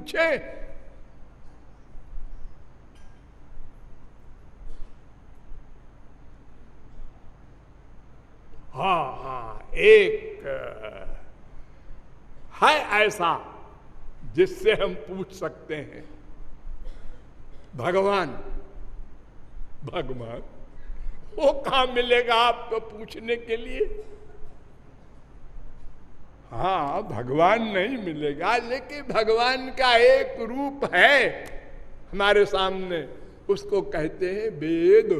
पूछे। हाँ हाँ, एक है ऐसा जिससे हम पूछ सकते हैं, भगवान। भगवान वो कहां मिलेगा आपको पूछने के लिए? हाँ, भगवान नहीं मिलेगा, लेकिन भगवान का एक रूप है हमारे सामने, उसको कहते हैं वेद।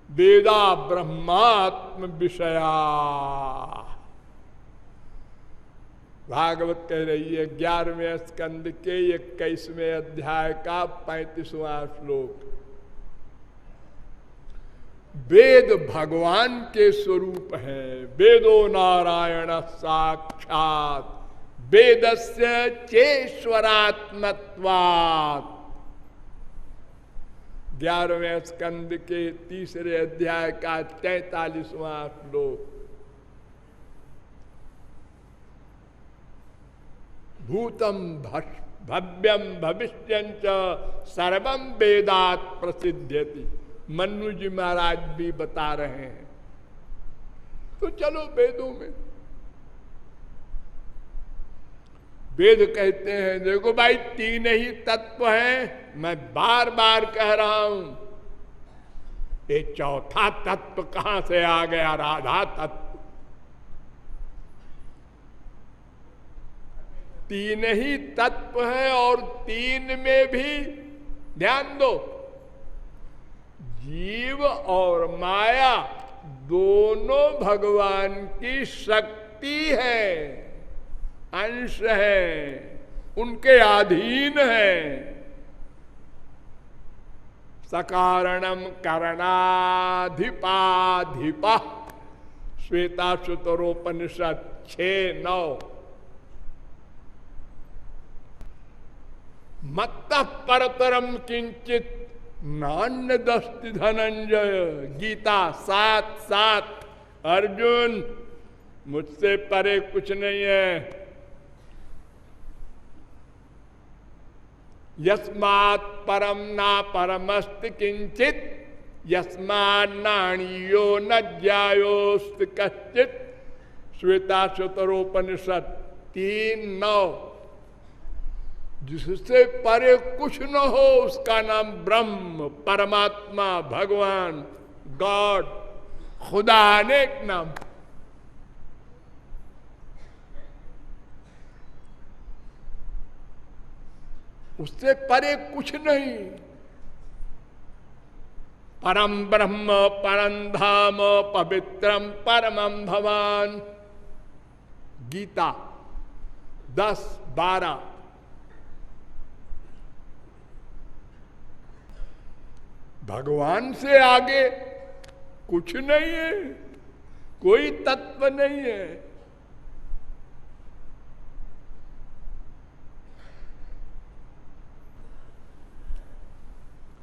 वेदा ब्रह्मात्म विषया। भागवत कह रही है 11वें स्कंद के 21वें अध्याय का 35वां श्लोक। वेद भगवान के स्वरूप है। वेदो नारायण साक्षात वेदस्य चेश्वरात्मत्वात्। 11वें स्कंद के 3रे अध्याय का 43वां श्लोक। भूतम भव्यम भविष्यंच सर्वम वेदात् प्रसिद्ध्यति। मनु जी महाराज भी बता रहे हैं। तो चलो वेदों में, वेद कहते हैं देखो भाई 3 ही तत्व हैं। मैं बार बार कह रहा हूं, ये चौथा तत्व कहां से आ गया? राधा तत्व। 3 ही तत्व है, और 3 में भी ध्यान दो, जीव और माया दोनों भगवान की शक्ति है, अंश है, उनके अधीन है। सकारणम करणाधिपाधिपा। श्वेताश्वतरोपनिषद 6:9। मत्तः परतरम किंचित नान्य दस्ति धनंजय। गीता 7:7। अर्जुन, मुझसे परे कुछ नहीं है। यस्मात् परम ना परमस्त किंचित यस्मान्नाणीयो न ज्यायोस्त कश्चित। श्वेताश्वतरोपनिषद 3:9। जिससे परे कुछ न हो उसका नाम ब्रह्म, परमात्मा, भगवान, गॉड, खुदा, अनेक नाम। उससे परे कुछ नहीं। परम ब्रह्म, परम धाम, पवित्रम परमं भवान। गीता 10:12। भगवान से आगे कुछ नहीं है, कोई तत्व नहीं है।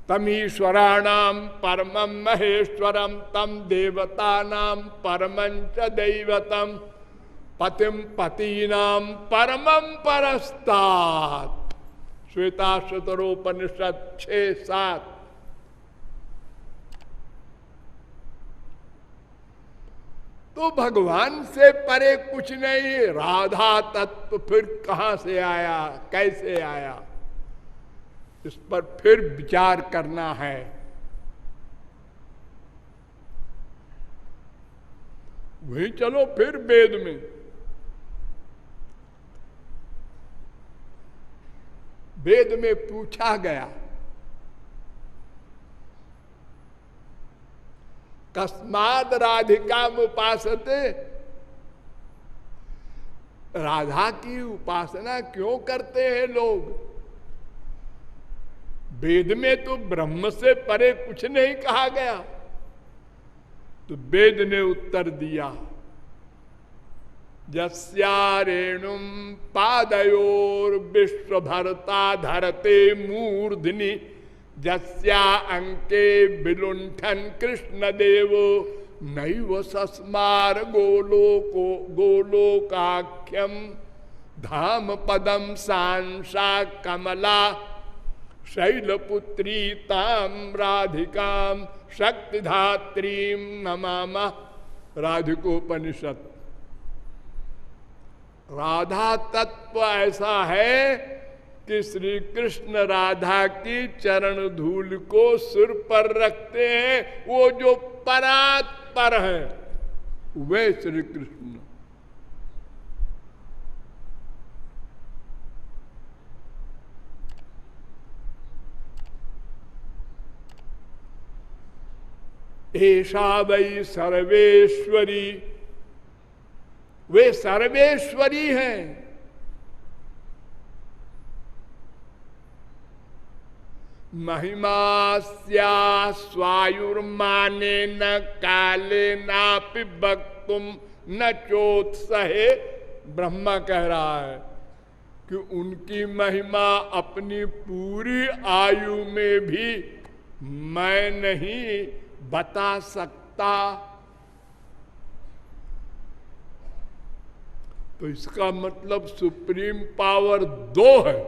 तमीश्वराणाम परमं महेश्वरम तम देवतानां परमं च दैवतम पतिम पतीनां परमं परस्तात्। श्वेताश्वतरोपनिषद 6:7। तो भगवान से परे कुछ नहीं। राधा तत्व फिर कहां से आया, कैसे आया, इस पर फिर विचार करना है। वही चलो फिर वेद में। वेद में पूछा गया, कस्माद राधिका उपासते। राधा की उपासना क्यों करते हैं लोग? वेद में तो ब्रह्म से परे कुछ नहीं कहा गया। तो वेद ने उत्तर दिया, यस्या रेणुम पादयोर विश्वभरता धरते मूर्धनि जस्या अंके विलुंठन कृष्ण देवो नैव सस्मार गोलोकाख्यम धाम पदम सांसा कमला शैलपुत्री ताम राधिकाम शक्तिधात्रीम नमामा। राधिकोपनिषद। राधा तत्व ऐसा है कि श्री कृष्ण राधा की चरण धूल को सिर पर रखते हैं। वो जो परात्पर है वे श्री कृष्ण। ऐसा वै सर्वेश्वरी। वे सर्वेश्वरी हैं। महिमास्या स्वायुर्माने न काले नापि वक्तुम न चोत्सहे। ब्रह्मा कह रहा है कि उनकी महिमा अपनी पूरी आयु में भी मैं नहीं बता सकता। तो इसका मतलब सुप्रीम पावर दो है।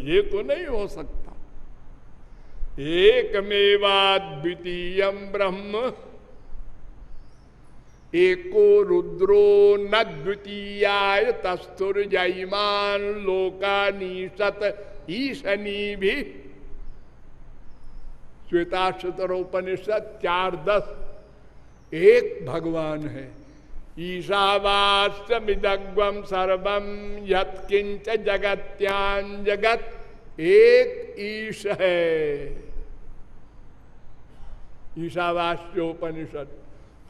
ये तो नहीं हो सकता। एकमेवाद्वितीयम् ब्रह्म एको रुद्रो न द्वितीयाय तस्थुर्जयिमान लोकानीशत ईशनी भी। श्वेताश्वतरोपनिषद 4:10। एक भगवान है। ईशावास्यमिदग्वम सर्वम यत्किंच जगत्यां जगत। एक ईश है। ईशावास्योपनिषद।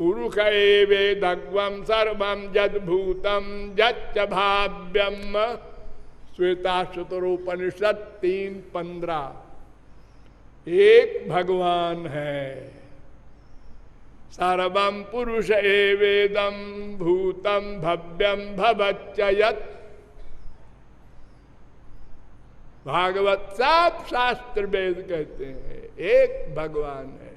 पुरुष एवेदग्वम सर्वम यद्भूतम यच्च भाव्यम। श्वेताश्वतरोपनिषद 3:15। एक भगवान है। सर्वम पुरुष एवेदम भूतम भव्यम भवच्च यत्। भागवत सब शास्त्र वेद कहते हैं एक भगवान है।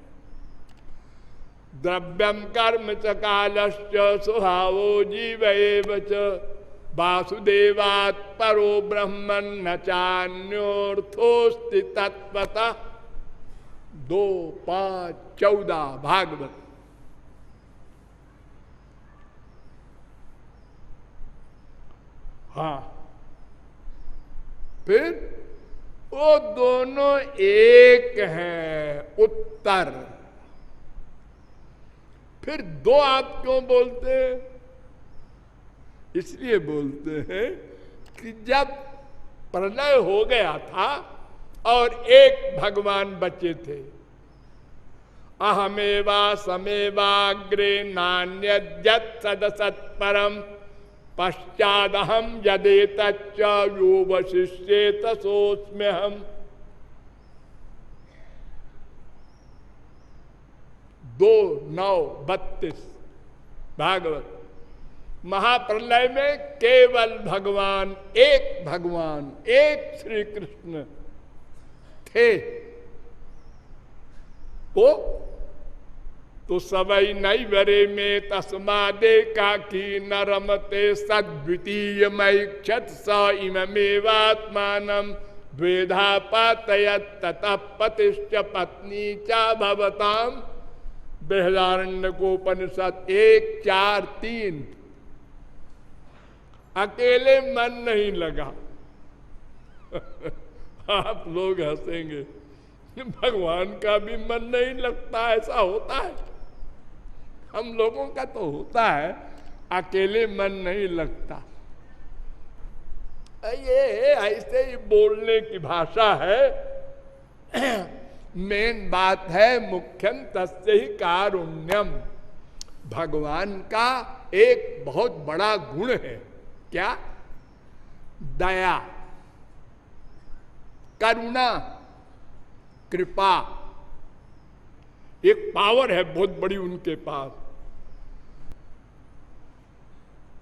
द्रव्यम कर्म च कालश्च स्वभावो जीव एव च। वासुदेवात् परो ब्रह्मन् न चान्योर्थोस्ति तत्वतः। 2, 5, 14 भागवत। हाँ, फिर वो दोनों एक हैं। उत्तर। फिर दो आप क्यों बोलते हैं? इसलिए बोलते हैं कि जब प्रलय हो गया था और एक भगवान बचे थे। अहमेवा समेवाग्रे नान्यद्यत् सदसत्परम पश्चादहम यदेतच्च यो वशिष्येत सोऽस्म्यहम्। 2:9-32 भागवत। महाप्रलय में केवल भगवान, एक श्री कृष्ण थे। तो सबई नई वरे में तस्मादे काकी न रमते सद्वितीय मैक्षत स इममेवात्मानं द्वेधा पातयत् ततः पतिश्च पत्नी चा भवताम। बृहदारण्यकोपनिषद 1:4-3। अकेले मन नहीं लगा। आप लोग हंसेंगे, भगवान का भी मन नहीं लगता। ऐसा होता है, हम लोगों का तो होता है, अकेले मन नहीं लगता। ये ऐसे ही बोलने की भाषा है। मेन बात है मुख्यम तस्य ही कारुण्यम। भगवान का एक बहुत बड़ा गुण है। क्या? दया, करुणा, कृपा। एक पावर है बहुत बड़ी उनके पास।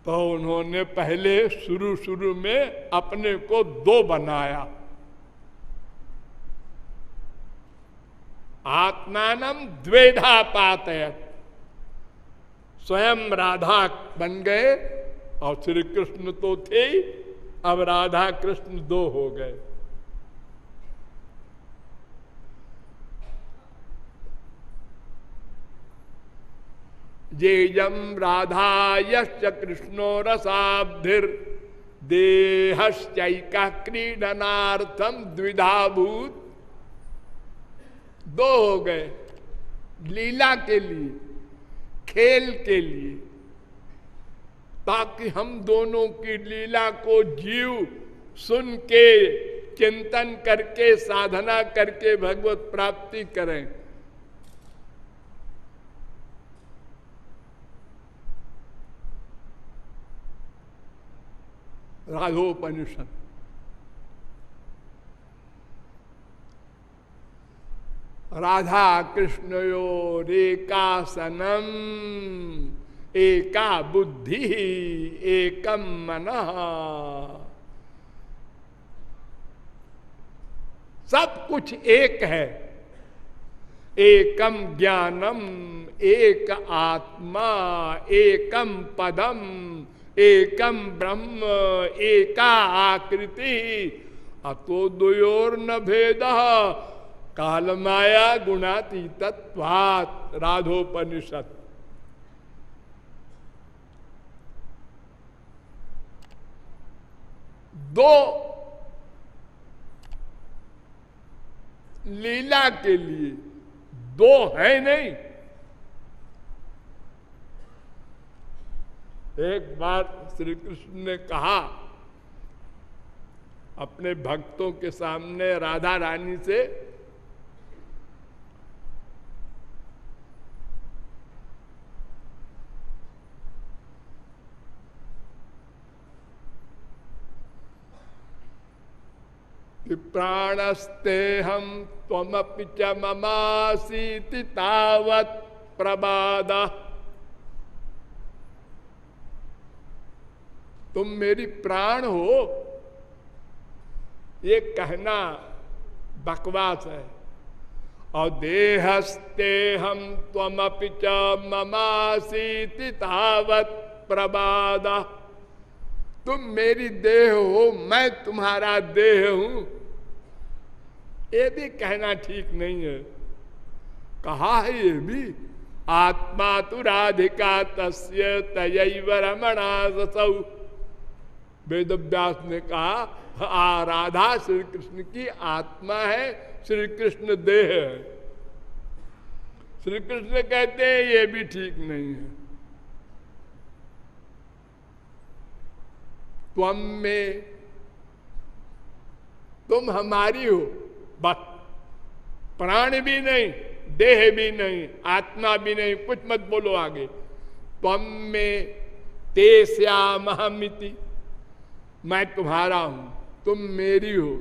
तो उन्होंने पहले शुरू में अपने को 2 बनाया। आत्मानम द्वेधा पातयत्। स्वयं राधा बन गए और श्री कृष्ण तो थे ही, अब राधा कृष्ण दो हो गए। जेयम राधा यश्च कृष्णो रसाब्धिर देहश्चैका क्रीडनार्थम द्विधाभूत। दो हो गए, लीला के लिए, खेल के लिए, ताकि हम दोनों की लीला को जीव सुन के, चिंतन करके, साधना करके भगवत प्राप्ति करें। राधोपनिषद। राधा कृष्णयोरेकासनम एका बुद्धि एकम मनः। सब कुछ एक है। एकम ज्ञानम, एक आत्मा, एकम पदम, एकम ब्रह्म, एका आकृति, अतो द्वयोर न भेद काल माया गुणातीतत्वात्। राधोपनिषद। दो लीला के लिए, दो है नहीं। एक बार श्री कृष्ण ने कहा अपने भक्तों के सामने राधा रानी से, कि प्राणस्ते हम त्वमपि च ममासीति तावत् प्रबादा। तुम मेरी प्राण हो, ये कहना बकवास है। और देहस्ते हम त्वमपि च ममासीति तावत् प्रबादा। तुम मेरी देह हो, मैं तुम्हारा देह हूं, ये भी कहना ठीक नहीं है। कहा है ये भी, आत्मा तु राधिका तस्य तयैव रमणासौ। वेद व्यास ने कहा राधा श्री कृष्ण की आत्मा है, श्री कृष्ण देह है। श्री कृष्ण कहते हैं ये भी ठीक नहीं है। त्वम में, तुम हमारी हो बस, प्राण भी नहीं, देह भी नहीं, आत्मा भी नहीं, कुछ मत बोलो आगे। त्वम में ते श्यामहमिति, मैं तुम्हारा हूं, तुम मेरी हो,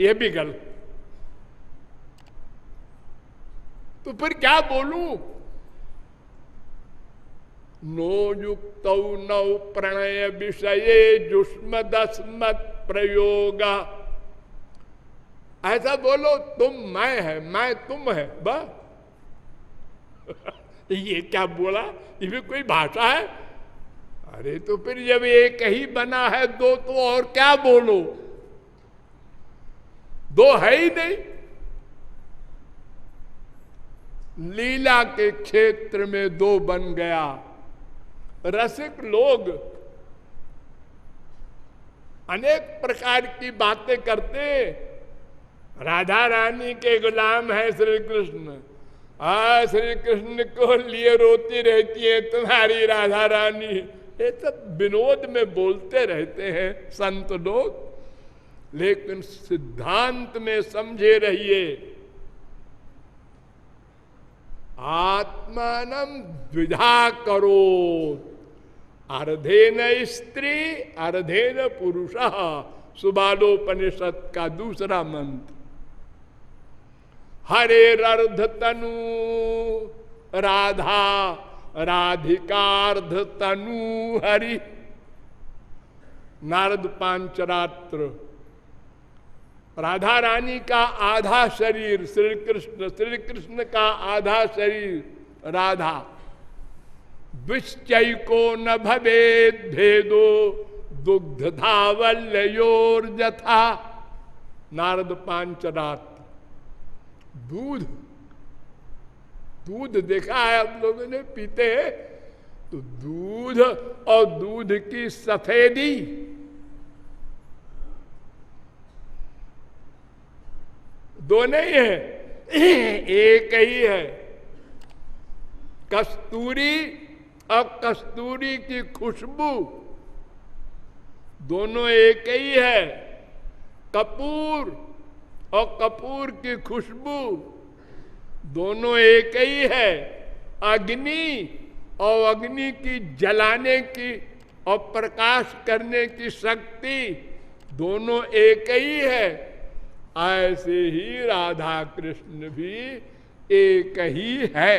यह भी गलत। तो फिर क्या बोलूं? नो युक्त नौ प्रणय विषये जुष्मदस्मत् प्रयोगा। ऐसा बोलो, तुम मैं है, मैं तुम है, बस। ये क्या बोला? ये भी कोई भाषा है? अरे तो फिर जब एक ही बना है दो, तो और क्या बोलो? दो है ही नहीं। लीला के क्षेत्र में दो बन गया। रसिक लोग अनेक प्रकार की बातें करते। राधा रानी के गुलाम है श्री कृष्ण, श्री कृष्ण को लिए रोती रहती है तुम्हारी राधा रानी। ये सब विनोद में बोलते रहते हैं संत लोग, लेकिन सिद्धांत में समझे रहिए। आत्मानं द्विधा करो, अर्धेन स्त्री अर्धेन पुरुषः। सुबालोपनिषद का दूसरा मंत्र। हरेरर्ध तनु राधा, राधिकार्ध तनु हरि। नारद पांचरात्र। राधा रानी का आधा शरीर श्री कृष्ण, श्री कृष्ण का आधा शरीर राधा। विश्चय को न भवेद भेदो दुग्ध धावल्योर जथा। नारद पांचरात। दूध, दूध देखा है आप लोगों ने, पीते हैं तो दूध और दूध की सफेदी, दो नहीं है, एक ही है। कस्तूरी और कस्तूरी की खुशबू दोनों एक ही है। कपूर और कपूर की खुशबू दोनों एक ही है। अग्नि और अग्नि की जलाने की और प्रकाश करने की शक्ति दोनों एक ही है। ऐसे ही राधा कृष्ण भी एक ही है।